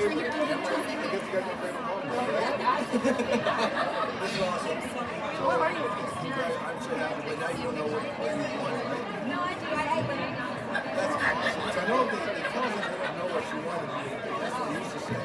I guess you guys my favorite moment. This is awesome. So, you guys, I'm so happy, but now you know what you want, right? That's awesome. So I know they tell us that they don't know what you want. That's what we used to say.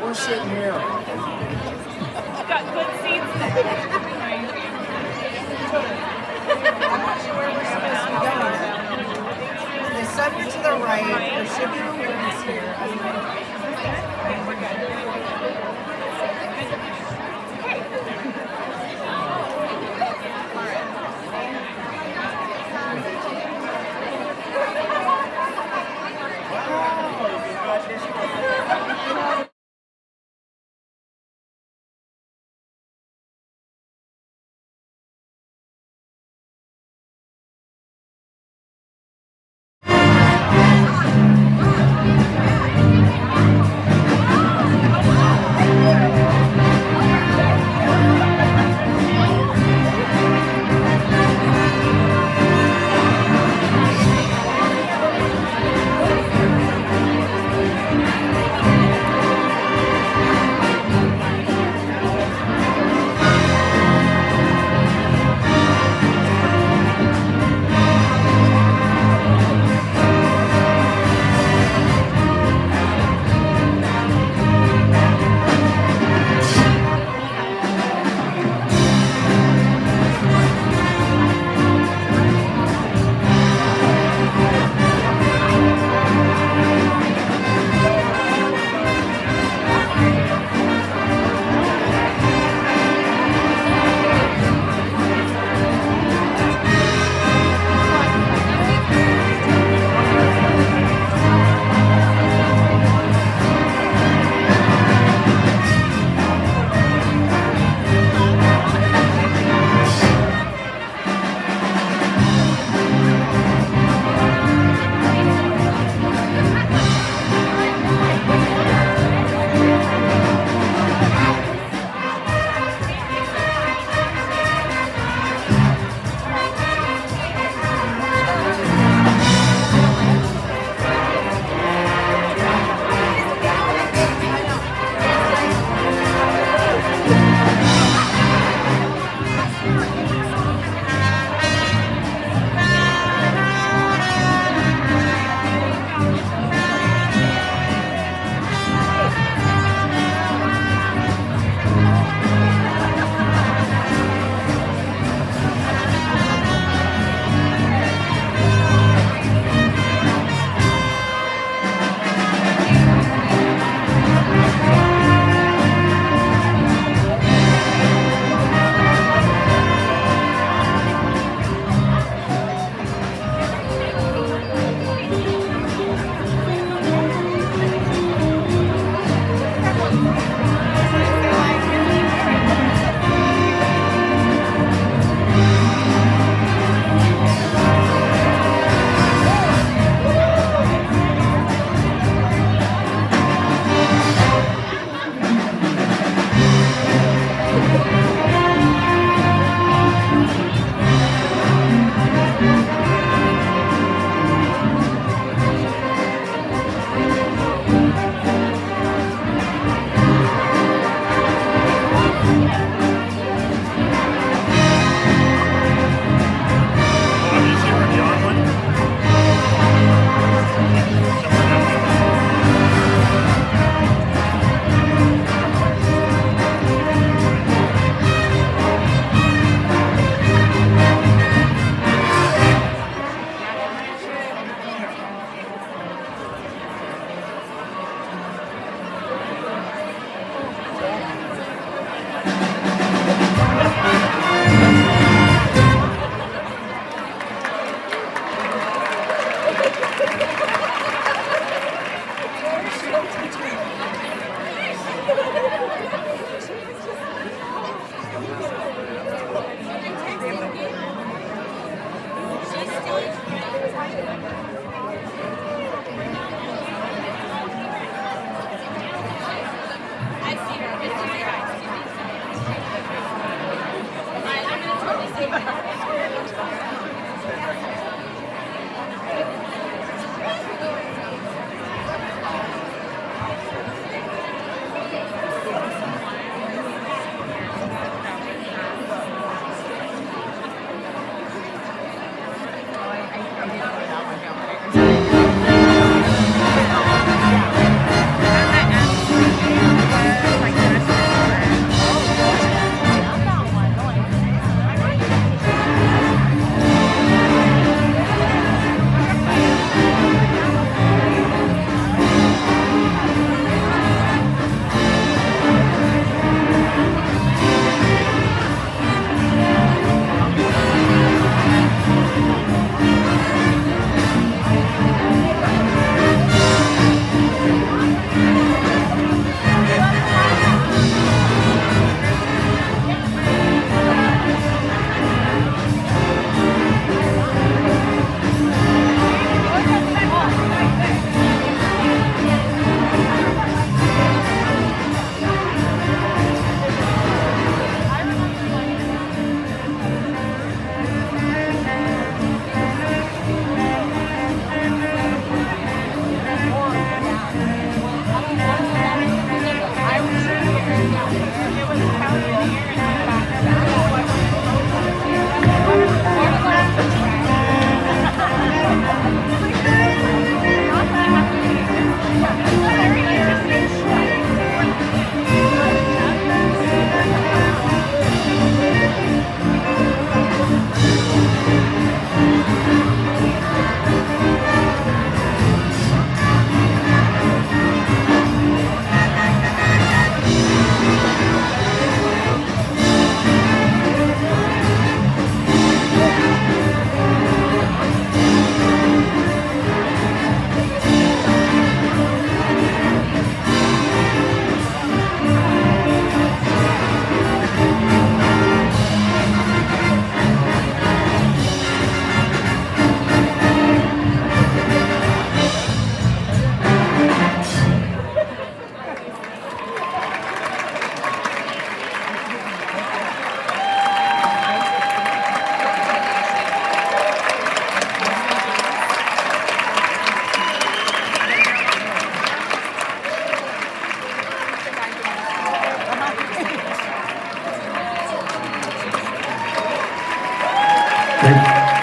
We're sitting here. Got good seats there. The subject to the right, there should be clearance here.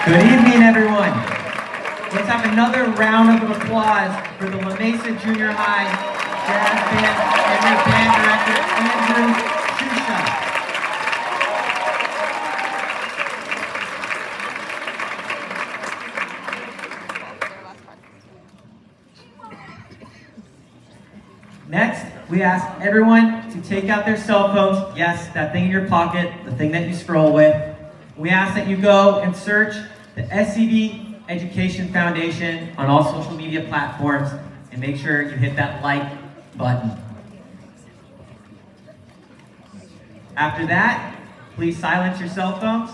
Good evening, everyone. Let's have another round of applause for the La Mesa Junior High Jazz Band and their band director, Andrew Shusha. Next, we ask everyone to take out their cell phones. Yes, that thing in your pocket, the thing that you scroll with. We ask that you go and search the SCD Education Foundation on all social media platforms and make sure you hit that like button. After that, please silence your cell phones.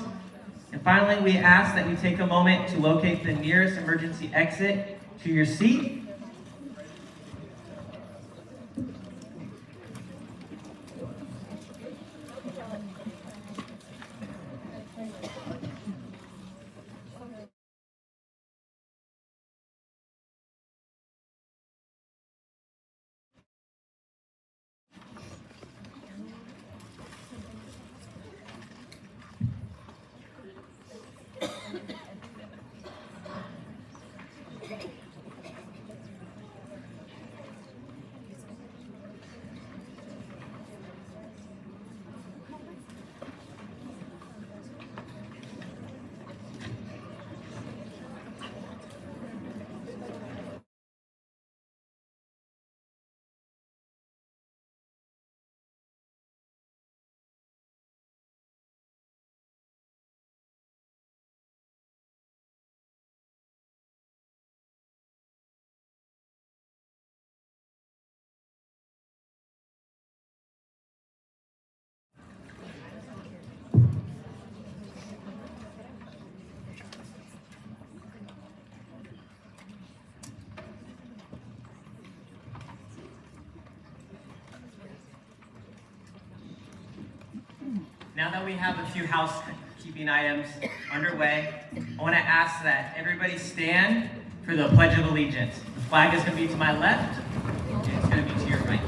And finally, we ask that you take a moment to locate the nearest emergency exit to your seat. Now that we have a few housekeeping items underway, I want to ask that everybody stand for the Pledge of Allegiance. The flag is going to be to my left, and it's going to be to your right.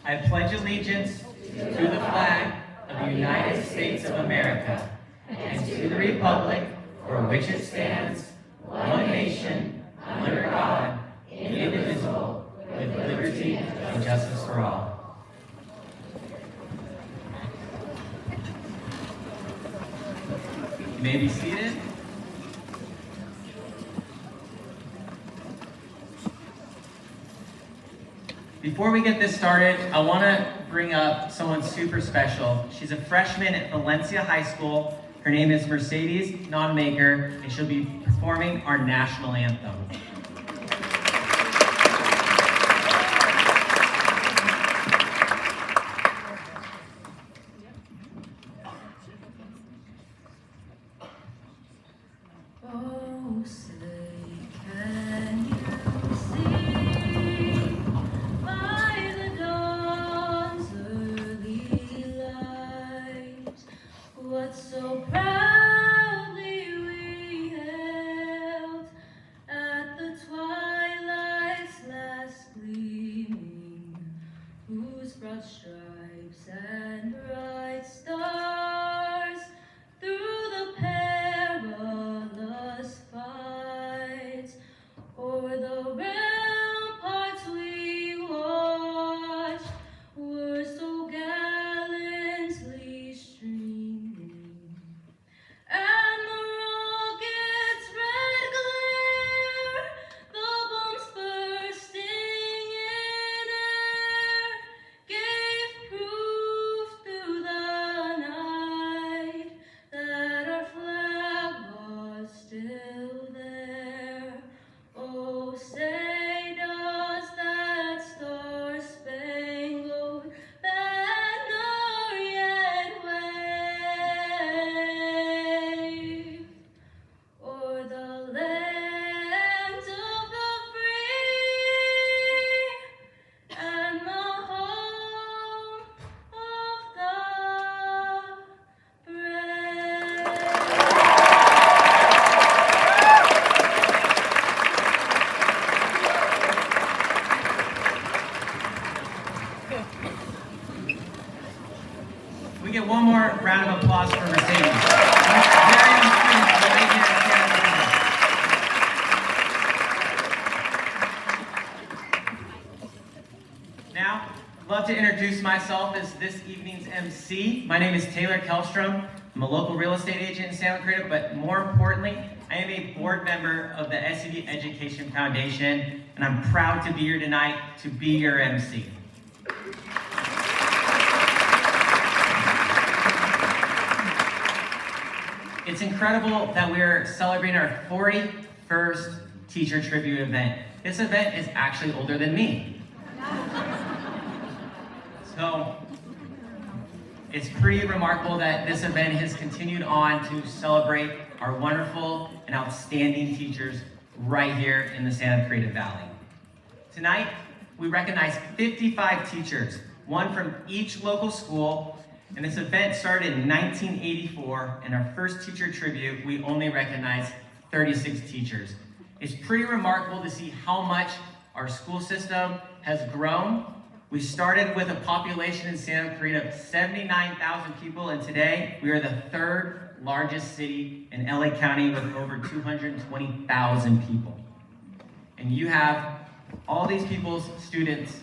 I pledge allegiance to the flag of the United States of America and to the republic for which it stands, one nation, under God, indivisible, with liberty and justice for all. You may be seated. Before we get this started, I want to bring up someone super special. She's a freshman at Valencia High School. Her name is Mercedes Nonmaker, and she'll be performing our national anthem. Oh, say, can you see by the dawn's early light what so proudly we hailed at the twilight's last gleaming, whose broad stripes and bright stars through the perilous fight love to introduce myself as this evening's MC. My name is Taylor Kellstrom. I'm a local real estate agent in Santa Clarita, but more importantly, I am a board member of the SCV Education Foundation, and I'm proud to be here tonight to be your MC. It's incredible that we're celebrating our 41st Teacher Tribute event. This event is actually older than me. So, it's pretty remarkable that this event has continued on to celebrate our wonderful and outstanding teachers right here in the Santa Clarita Valley. Tonight, we recognize 55 teachers, one from each local school, and this event started in 1984, and our first teacher tribute, we only recognized 36 teachers. It's pretty remarkable to see how much our school system has grown. We started with a population in Santa Clarita of 79,000 people, and today we are the third largest city in LA County with over 220,000 people. And you have all these people's students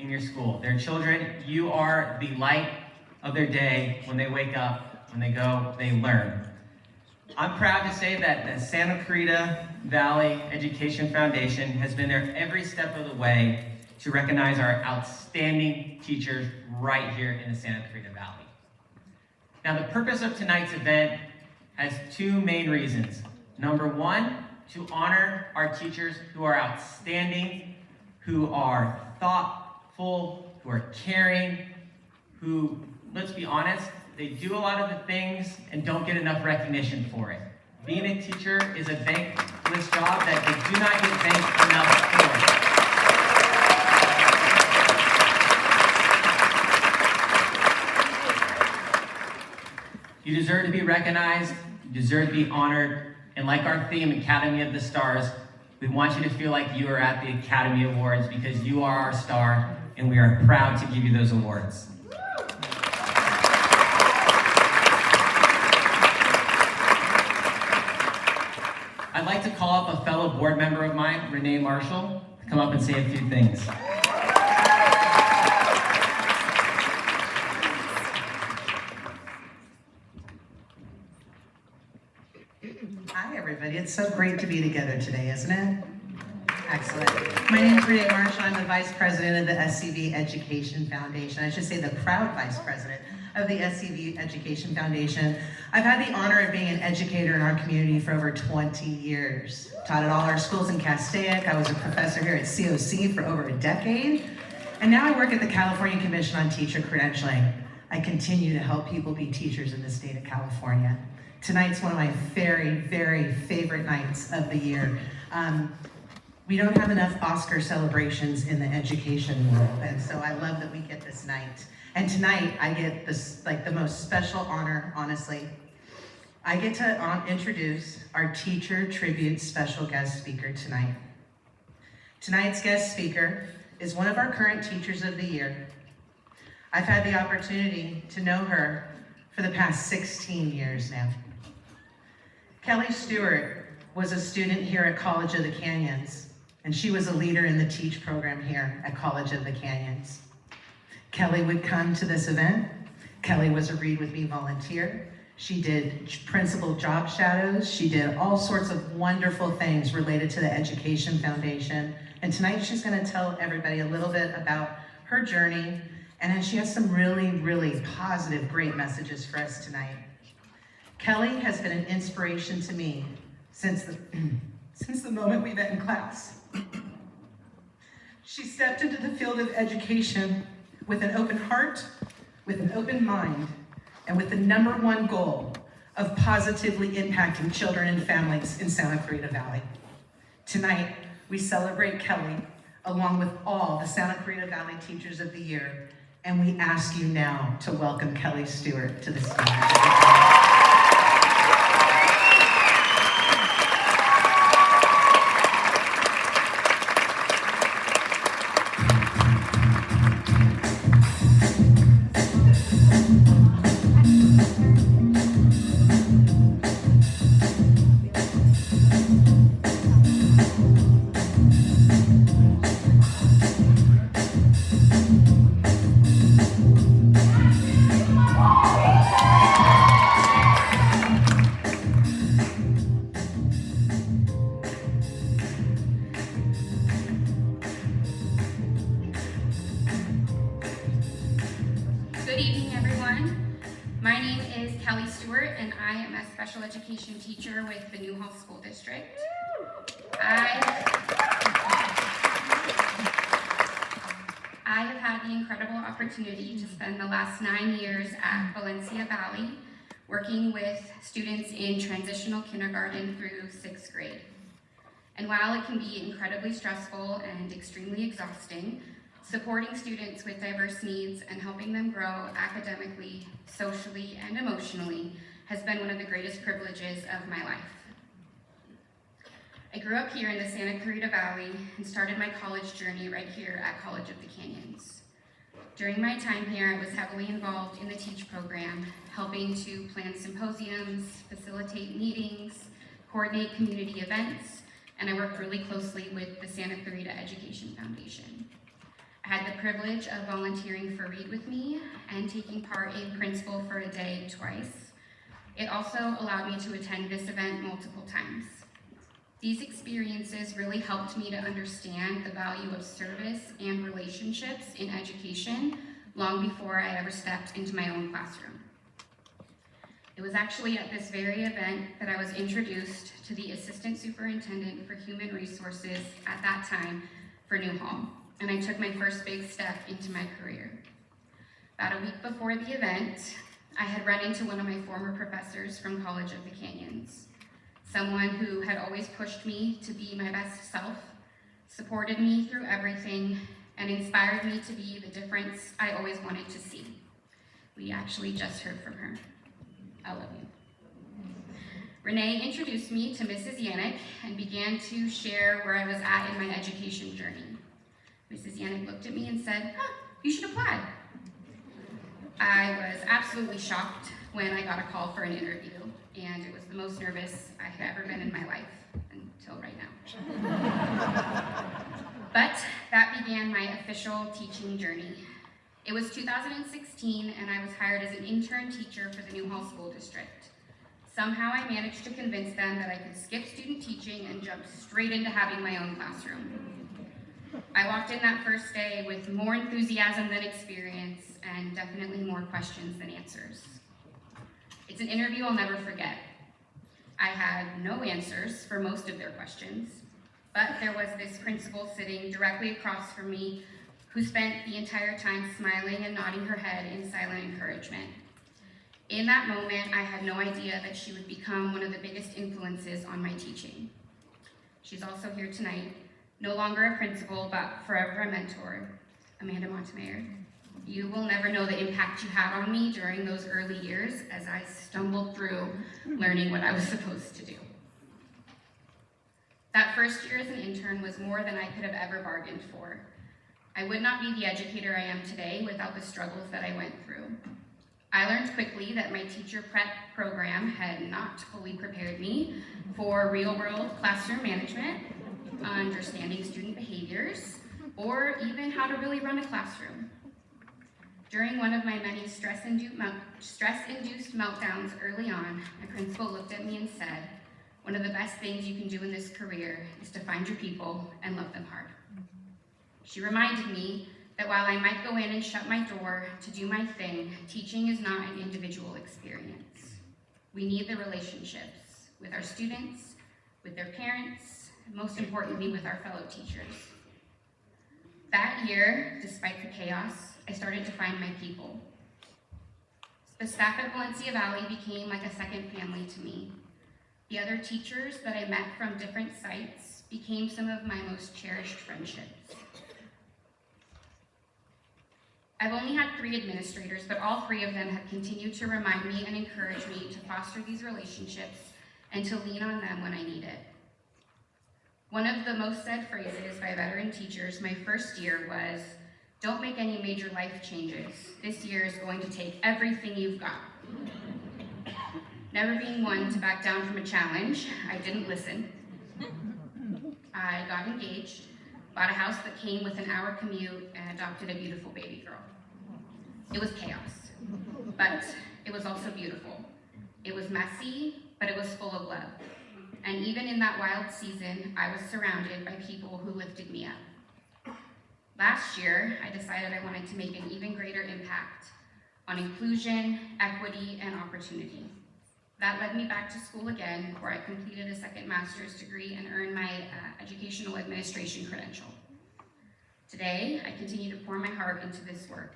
in your school. Their children, you are the light of their day. When they wake up, when they go, they learn. I'm proud to say that the Santa Clarita Valley Education Foundation has been there every step of the way to recognize our outstanding teachers right here in the Santa Clarita Valley. Now, the purpose of tonight's event has two main reasons. Number one, to honor our teachers who are outstanding, who are thoughtful, who are caring, who, let's be honest, they do a lot of the things and don't get enough recognition for it. Being a teacher is a thankless job that they do not get thanked enough for. You deserve to be recognized, you deserve to be honored, and like our theme, Academy of the Stars, we want you to feel like you are at the Academy Awards because you are our star, and we are proud to give you those awards. I'd like to call up a fellow board member of mine, Renee Marshall, to come up and say a few things. Hi, everybody. It's so great to be together today, isn't it? Excellent. My name is Renee Marshall. I'm the Vice President of the SCV Education Foundation. I should say the proud Vice President of the SCV Education Foundation. I've had the honor of being an educator in our community for over 20 years. Taught at all our schools in Castaic. I was a professor here at COC for over a decade. And now I work at the California Commission on Teacher Credentialing. I continue to help people be teachers in the state of California. Tonight's one of my very, very favorite nights of the year. We don't have enough Oscar celebrations in the education world, and so I love that we get this night. And tonight, I get this, like, the most special honor, honestly. I get to introduce our Teacher Tribute special guest speaker tonight. Tonight's guest speaker is one of our current Teachers of the Year. I've had the opportunity to know her for the past 16 years now. Kelly Stewart was a student here at College of the Canyons, and she was a leader in the TEACH program here at College of the Canyons. Kelly would come to this event. Kelly was a Read With Me volunteer. She did principal job shadows. She did all sorts of wonderful things related to the Education Foundation. And tonight she's gonna tell everybody a little bit about her journey, and then she has some really, really positive, great messages for us tonight. Kelly has been an inspiration to me since the moment we met in class. She stepped into the field of education with an open heart, with an open mind, and with the number one goal of positively impacting children and families in Santa Clarita Valley. Tonight, we celebrate Kelly along with all the Santa Clarita Valley Teachers of the Year, and we ask you now to welcome Kelly Stewart to the stage. My name is Kelly Stewart, and I am a special education teacher with the Newhall School District. I have had the incredible opportunity to spend the last 9 years at Valencia Valley working with students in transitional kindergarten through 6th grade. And while it can be incredibly stressful and extremely exhausting, supporting students with diverse needs and helping them grow academically, socially, and emotionally has been one of the greatest privileges of my life. I grew up here in the Santa Clarita Valley and started my college journey right here at College of the Canyons. During my time here, I was heavily involved in the TEACH program, helping to plan symposiums, facilitate meetings, coordinate community events, and I worked really closely with the Santa Clarita Education Foundation. I had the privilege of volunteering for Read With Me and taking part in Principal for a Day twice. It also allowed me to attend this event multiple times. These experiences really helped me to understand the value of service and relationships in education long before I ever stepped into my own classroom. It was actually at this very event that I was introduced to the Assistant Superintendent for Human Resources at that time for Newhall, and I took my first big step into my career. About a week before the event, I had run into one of my former professors from College of the Canyons. Someone who had always pushed me to be my best self, supported me through everything, and inspired me to be the difference I always wanted to see. We actually just heard from her. I love you. Renee introduced me to Mrs. Yannick and began to share where I was at in my education journey. Mrs. Yannick looked at me and said, you should apply. I was absolutely shocked when I got a call for an interview, and it was the most nervous I had ever been in my life, until right now. But that began my official teaching journey. It was 2016, and I was hired as an intern teacher for the Newhall School District. Somehow I managed to convince them that I could skip student teaching and jump straight into having my own classroom. I walked in that first day with more enthusiasm than experience, and definitely more questions than answers. It's an interview I'll never forget. I had no answers for most of their questions, but there was this principal sitting directly across from me who spent the entire time smiling and nodding her head in silent encouragement. In that moment, I had no idea that she would become one of the biggest influences on my teaching. She's also here tonight, no longer a principal, but forever a mentor, Amanda Montemayor. You will never know the impact you had on me during those early years as I stumbled through learning what I was supposed to do. That first year as an intern was more than I could have ever bargained for. I would not be the educator I am today without the struggles that I went through. I learned quickly that my teacher prep program had not fully prepared me for real-world classroom management, understanding student behaviors, or even how to really run a classroom. During one of my many stress-induced meltdowns early on, my principal looked at me and said, "One of the best things you can do in this career is to find your people and love them hard." She reminded me that while I might go in and shut my door to do my thing, teaching is not an individual experience. We need the relationships with our students, with their parents, and most importantly, with our fellow teachers. That year, despite the chaos, I started to find my people. The staff at Valencia Valley became like a second family to me. The other teachers that I met from different sites became some of my most cherished friendships. I've only had 3 administrators, but all 3 of them have continued to remind me and encourage me to foster these relationships and to lean on them when I need it. One of the most said phrases by veteran teachers my first year was, "Don't make any major life changes. This year is going to take everything you've got." Never being one to back down from a challenge, I didn't listen. I got engaged, bought a house that came with an hour commute, and adopted a beautiful baby girl. It was chaos, but it was also beautiful. It was messy, but it was full of love. And even in that wild season, I was surrounded by people who lifted me up. Last year, I decided I wanted to make an even greater impact on inclusion, equity, and opportunity. That led me back to school again, where I completed a second master's degree and earned my educational administration credential. Today, I continue to pour my heart into this work.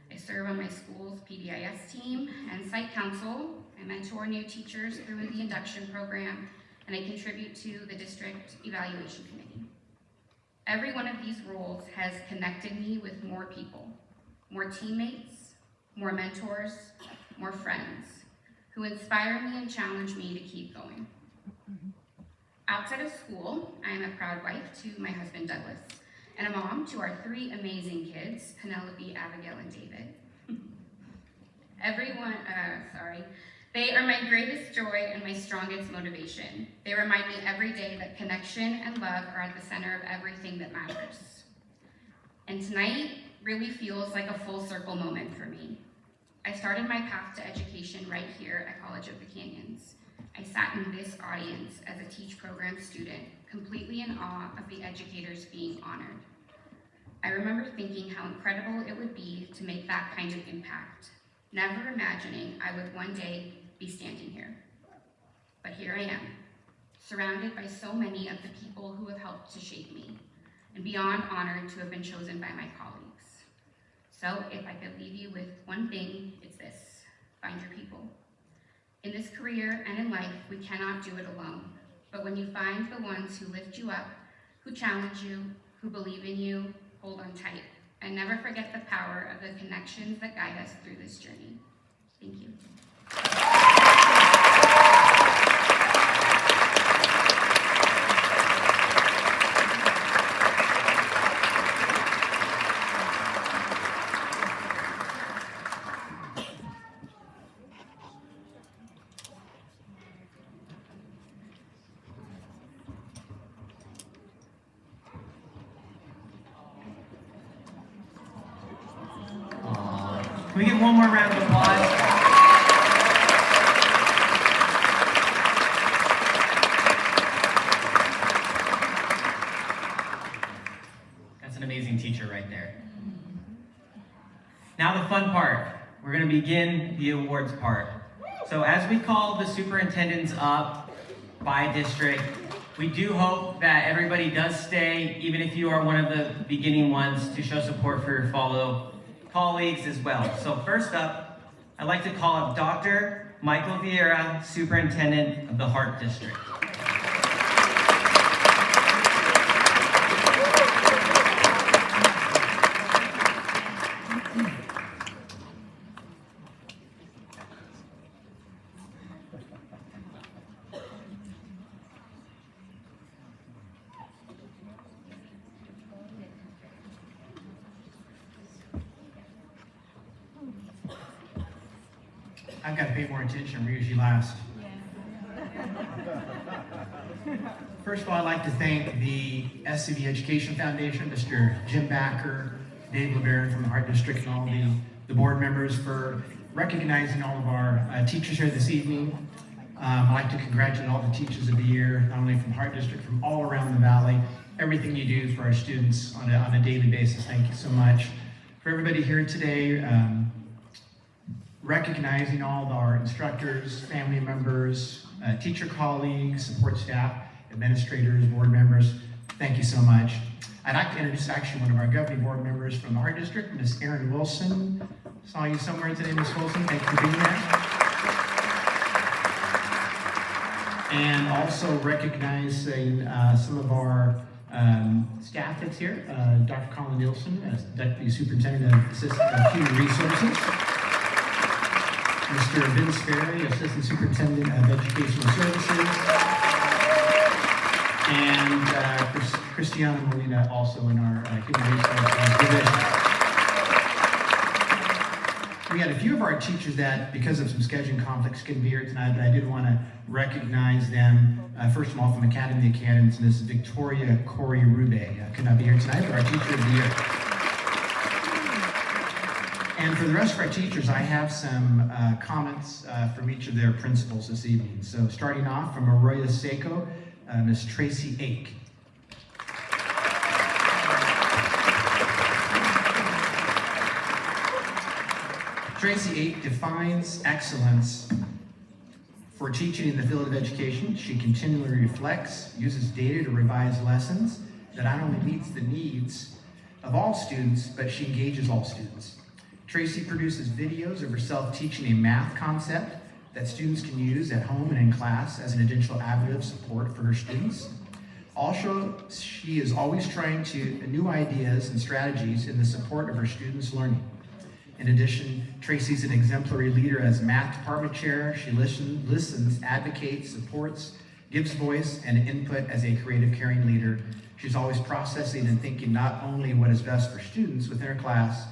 I serve on my school's PBIS team and site council. I mentor new teachers through the induction program, and I contribute to the district evaluation committee. Every one of these roles has connected me with more people, more teammates, more mentors, more friends, who inspire me and challenge me to keep going. Outside of school, I am a proud wife to my husband Douglas, and a mom to our 3 amazing kids, Penelope, Abigail, and David. They are my greatest joy and my strongest motivation. They remind me every day that connection and love are at the center of everything that matters. And tonight really feels like a full circle moment for me. I started my path to education right here at College of the Canyons. I sat in this audience as a Teach program student, completely in awe of the educators being honored. I remember thinking how incredible it would be to make that kind of impact, never imagining I would one day be standing here. But here I am, surrounded by so many of the people who have helped to shape me, and beyond honored to have been chosen by my colleagues. So if I could leave you with one thing, it's this: find your people. In this career and in life, we cannot do it alone. But when you find the ones who lift you up, who challenge you, who believe in you, hold on tight. And never forget the power of the connections that guide us through this journey. Thank you. Can we get one more round of applause? That's an amazing teacher right there. Now the fun part. We're going to begin the awards part. So as we call the superintendents up by district, we do hope that everybody does stay, even if you are one of the beginning ones, to show support for your fellow colleagues as well. So first up, I'd like to call up Dr. Michael Vieira, Superintendent of the Hart District. I've got to pay more attention. We're usually last. First of all, I'd like to thank the SCV Education Foundation, Mr. Jim Backer, Dave LeBaron from the Hart District, and all the board members for recognizing all of our teachers here this evening. I'd like to congratulate all the teachers of the year, not only from Hart District, from all around the valley. Everything you do for our students on a daily basis. Thank you so much. For everybody here today, recognizing all of our instructors, family members, teacher colleagues, support staff, administrators, board members, thank you so much. I'd like to introduce actually one of our governing board members from the Hart District, Ms. Erin Wilson. Saw you somewhere today, Ms. Wilson. Thank you for being here. And also recognizing some of our staff that's here, Dr. Colin Nielsen, as Deputy Superintendent of Human Resources. Mr. Vince Ferry, Assistant Superintendent of Educational Services, and Christiana Molina, also in our Human Resources division. We had a few of our teachers that, because of some scheduling conflicts, couldn't be here tonight, but I did want to recognize them. First of all, from Academy of the Canyons, Ms. Victoria Corey Rube could not be here tonight, but our Teacher of the Year. And for the rest of our teachers, I have some comments from each of their principals this evening. So starting off from Arroyo Seco, Ms. Tracy Ake. Tracy 8 defines excellence for teaching in the field of education. She continually reflects, uses data to revise lessons that not only meets the needs of all students, but she engages all students. Tracy produces videos of herself teaching a math concept that students can use at home and in class as an additional avenue of support for her students. Also, she is always trying new ideas and strategies in the support of her students' learning. In addition, Tracy's an exemplary leader as math department chair. She listens, advocates, supports, gives voice and input as a creative, caring leader. She's always processing and thinking not only what is best for students within her class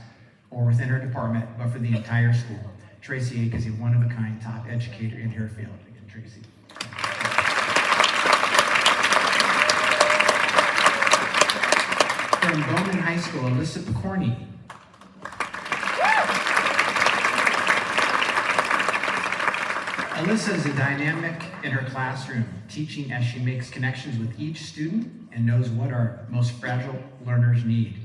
or within her department, but for the entire school. Tracy Ake is a one-of-a-kind top educator in her field. Again, Tracy. From Bowman High School, Alyssa Picorni. Alyssa is a dynamic in her classroom, teaching as she makes connections with each student and knows what our most fragile learners need.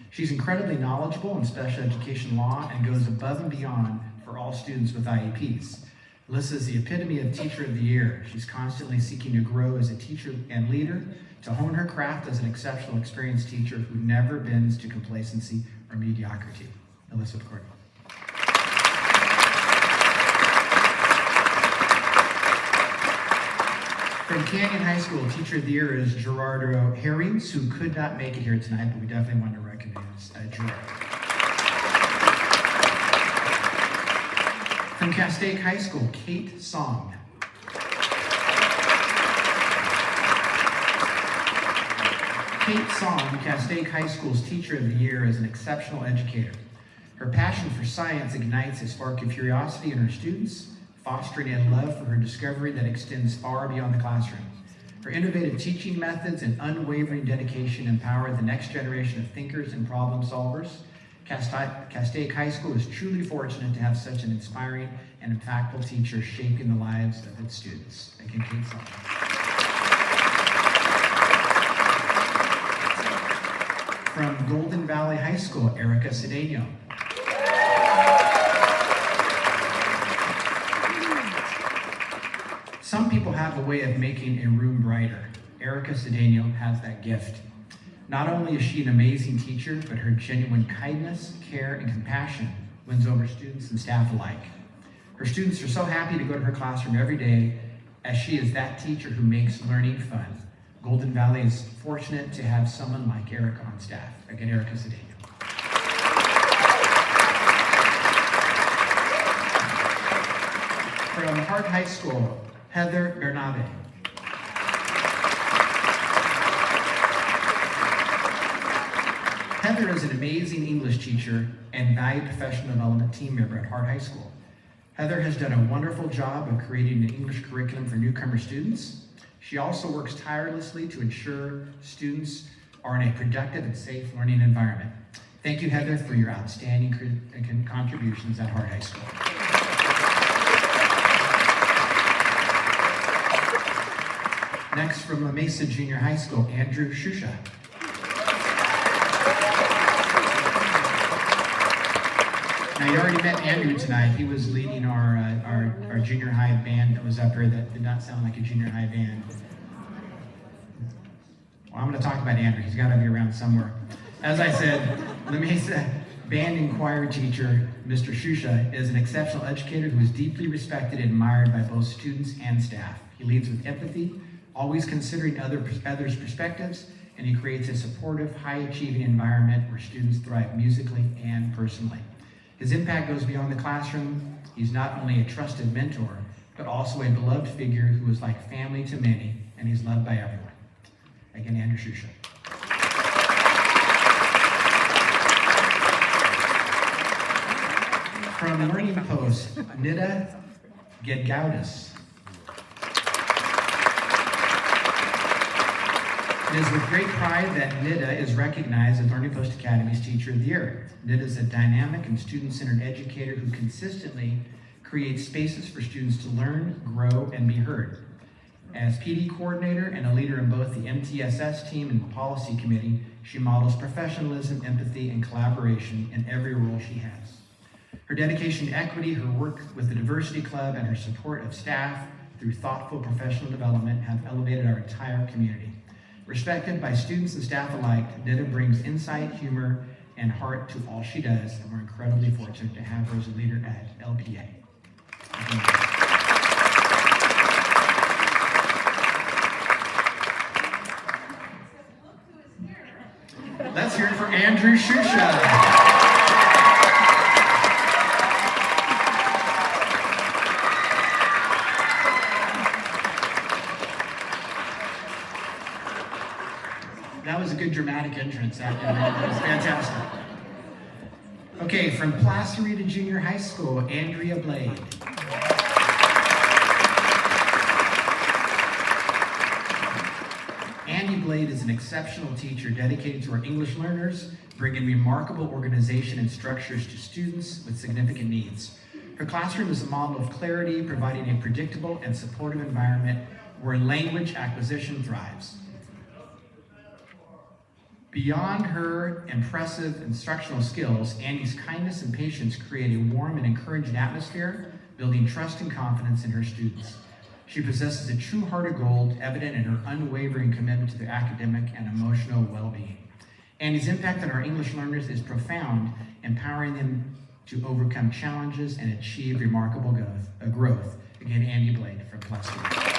She's incredibly knowledgeable in special education law and goes above and beyond for all students with IEPs. Alyssa is the epitome of Teacher of the Year. She's constantly seeking to grow as a teacher and leader, to hone her craft as an exceptional, experienced teacher who never bends to complacency or mediocrity. Alyssa Picorni. From Canyon High School, Teacher of the Year is Gerardo Herrings, who could not make it here tonight, but we definitely want to recognize Gerardo. From Castaic High School, Kate Song. Kate Song, Castaic High School's Teacher of the Year, is an exceptional educator. Her passion for science ignites a spark of curiosity in her students, fostering a love for her discovery that extends far beyond the classroom. Her innovative teaching methods and unwavering dedication empower the next generation of thinkers and problem solvers. Castaic High School is truly fortunate to have such an inspiring and impactful teacher shaping the lives of its students. Again, Kate Song. From Golden Valley High School, Erica Cedeno. Some people have a way of making a room brighter. Erica Cedeno has that gift. Not only is she an amazing teacher, but her genuine kindness, care, and compassion wins over students and staff alike. Her students are so happy to go to her classroom every day, as she is that teacher who makes learning fun. Golden Valley is fortunate to have someone like Erica on staff. Again, Erica Cedeno. From Hart High School, Heather Bernabe. Heather is an amazing English teacher and valued professional development team member at Hart High School. Heather has done a wonderful job of creating an English curriculum for newcomer students. She also works tirelessly to ensure students are in a productive and safe learning environment. Thank you, Heather, for your outstanding contributions at Hart High School. Next, from La Mesa Junior High School, Andrew Shusha. Now, you already met Andrew tonight. He was leading our junior high band that was up here that did not sound like a junior high band. Well, I'm going to talk about Andrew. He's got to be around somewhere. As I said, La Mesa band and choir teacher, Mr. Shusha, is an exceptional educator who is deeply respected and admired by both students and staff. He leads with empathy, always considering others' perspectives, and he creates a supportive, high-achieving environment where students thrive musically and personally. His impact goes beyond the classroom. He's not only a trusted mentor, but also a beloved figure who is like family to many, and he's loved by everyone. Again, Andrew Shusha. From Learning Post, Nida Gedgaudas. It is with great pride that Nida is recognized as Learning Post Academy's Teacher of the Year. Nida is a dynamic and student-centered educator who consistently creates spaces for students to learn, grow, and be heard. As PD coordinator and a leader in both the MTSS team and policy committee, she models professionalism, empathy, and collaboration in every role she has. Her dedication to equity, her work with the Diversity Club, and her support of staff through thoughtful professional development have elevated our entire community. Respected by students and staff alike, Nida brings insight, humor, and heart to all she does, and we're incredibly fortunate to have her as a leader at LPA. Let's hear it for Andrew Shusha. That was a good dramatic entrance. That was fantastic. Okay, from Placerita Junior High School, Andrea Blade. Andy Blade is an exceptional teacher dedicated to our English learners, bringing remarkable organization and structures to students with significant needs. Her classroom is a model of clarity, providing a predictable and supportive environment where language acquisition thrives. Beyond her impressive instructional skills, Andy's kindness and patience create a warm and encouraging atmosphere, building trust and confidence in her students. She possesses a true heart of gold, evident in her unwavering commitment to their academic and emotional well-being. Andy's impact on our English learners is profound, empowering them to overcome challenges and achieve remarkable growth. Again, Andy Blade from Placerita.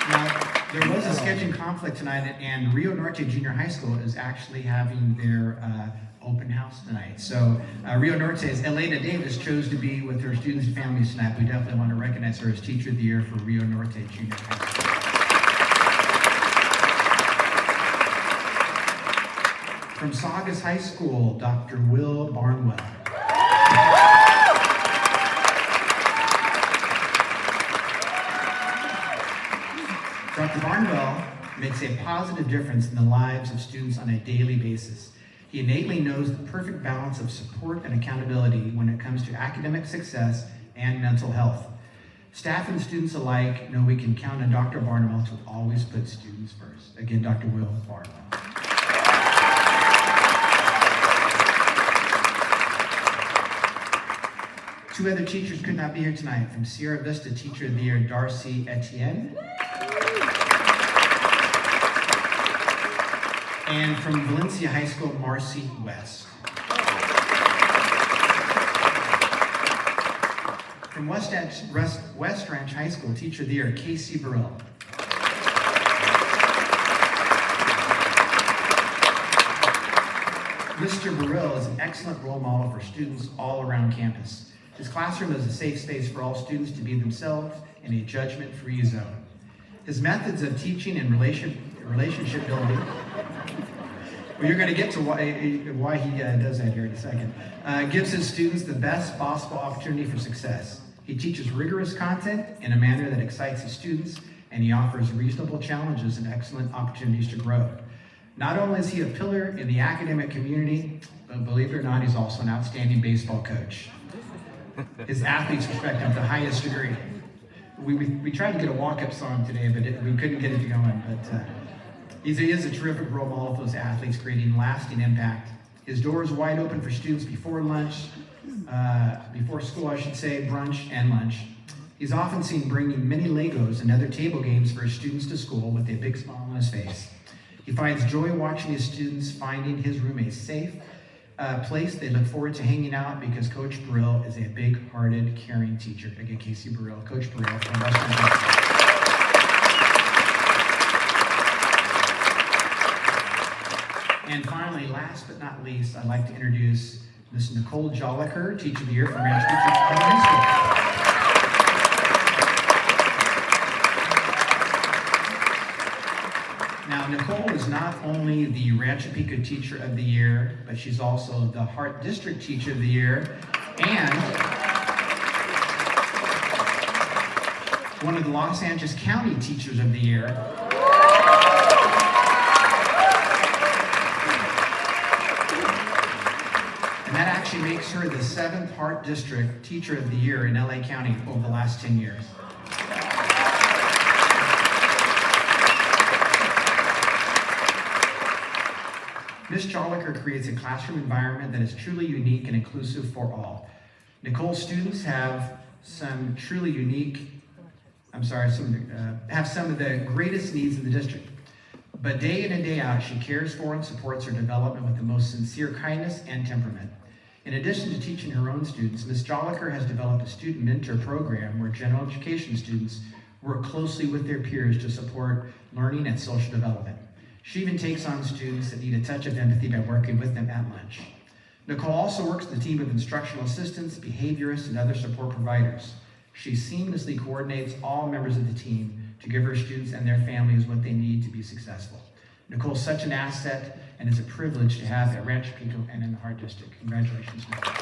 Now, there was a scheduling conflict tonight, and Rio Norte Junior High School is actually having their open house tonight. So Rio Norte's Elena Davis chose to be with her students and families tonight. We definitely want to recognize her as Teacher of the Year for Rio Norte Junior High School. From Saugus High School, Dr. Will Barnwell. Dr. Barnwell makes a positive difference in the lives of students on a daily basis. He innately knows the perfect balance of support and accountability when it comes to academic success and mental health. Staff and students alike know we can count on Dr. Barnwell to always put students first. Again, Dr. Will Barnwell. Two other teachers could not be here tonight. From Sierra Vista Teacher of the Year, Darcy Etienne. And from Valencia High School, Marcy West. From West Ranch High School, Teacher of the Year, Casey Burrell. Mr. Burrell is an excellent role model for students all around campus. His classroom is a safe space for all students to be themselves in a judgment-free zone. His methods of teaching and relationship building, well, you're going to get to why he does that here in a second, gives his students the best possible opportunity for success. He teaches rigorous content in a manner that excites his students, and he offers reasonable challenges and excellent opportunities to grow. Not only is he a pillar in the academic community, but believe it or not, he's also an outstanding baseball coach. His athletes respect him to the highest degree. We tried to get a walk-up song today, but we couldn't get it going. But he is a terrific role model for those athletes, creating lasting impact. His door is wide open for students before lunch, before school, I should say, brunch and lunch. He's often seen bringing many Legos and other table games for his students to school with a big smile on his face. He finds joy watching his students finding his room a safe place. They look forward to hanging out because Coach Burrell is a big-hearted, caring teacher. Again, Casey Burrell, Coach Burrell from Western Kentucky. And finally, last but not least, I'd like to introduce Ms. Nicole Jolliker, Teacher of the Year from Ranch Beach High School. Now, Nicole is not only the Rancho Pico Teacher of the Year, but she's also the Hart District Teacher of the Year and one of the Los Angeles County Teachers of the Year. And that actually makes her the 7th Hart District Teacher of the Year in LA County over the last 10 years. Ms. Joliker creates a classroom environment that is truly unique and inclusive for all. Nicole's students have some truly unique, have some of the greatest needs in the district. But day in and day out, she cares for and supports their development with the most sincere kindness and temperament. In addition to teaching her own students, Ms. Joliker has developed a student mentor program where general education students work closely with their peers to support learning and social development. She even takes on students that need a touch of empathy by working with them at lunch. Nicole also works with a team of instructional assistants, behaviorists, and other support providers. She seamlessly coordinates all members of the team to give her students and their families what they need to be successful. Nicole's such an asset, and it's a privilege to have at Rancho Pinto and in the Heart District. Congratulations, Nicole.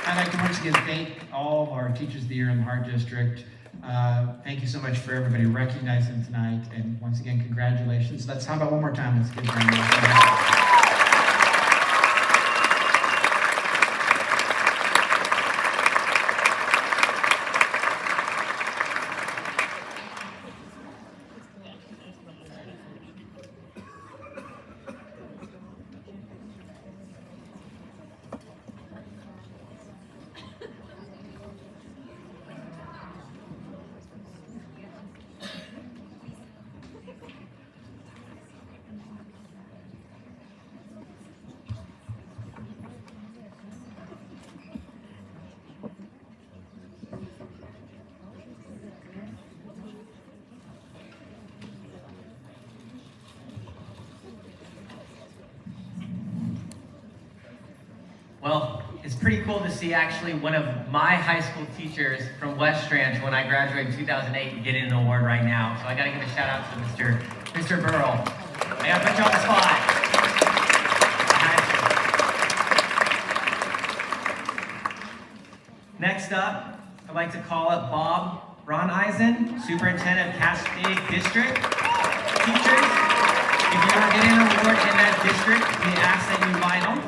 I'd like to once again thank all of our Teachers of the Year in the Heart District. Thank you so much for everybody recognizing them tonight, and once again, congratulations. How about one more time? Let's give them a Well, it's pretty cool to see actually one of my high school teachers from West Ranch when I graduated in 2008 getting an award right now. So I gotta give a shout out to Mr. Burrell. I gotta put you on the spot. Next up, I'd like to call up Bob Ron-Eisen, Superintendent of Cascade District. Teachers, if you are getting an award in that district, we ask that you invite them.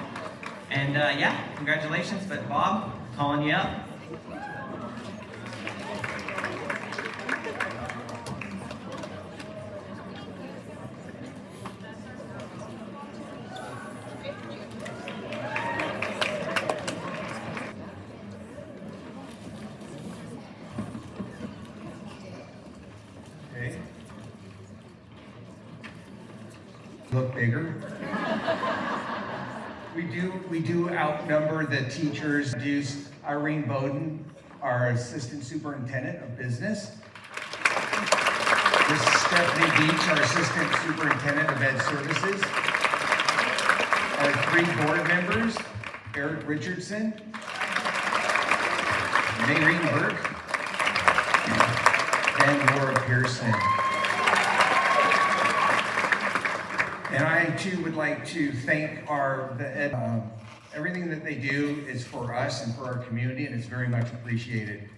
And yeah, congratulations, but Bob, calling you up. Okay. Look bigger. We do outnumber the teachers. Introduce Irene Bowden, our Assistant Superintendent of Business. This is Stephanie Beach, our Assistant Superintendent of Ed Services. Our 3 board members, Eric Richardson, Maureen Burke, and Laura Pearson. And I too would like to thank everything that they do is for us and for our community, and it's very much appreciated.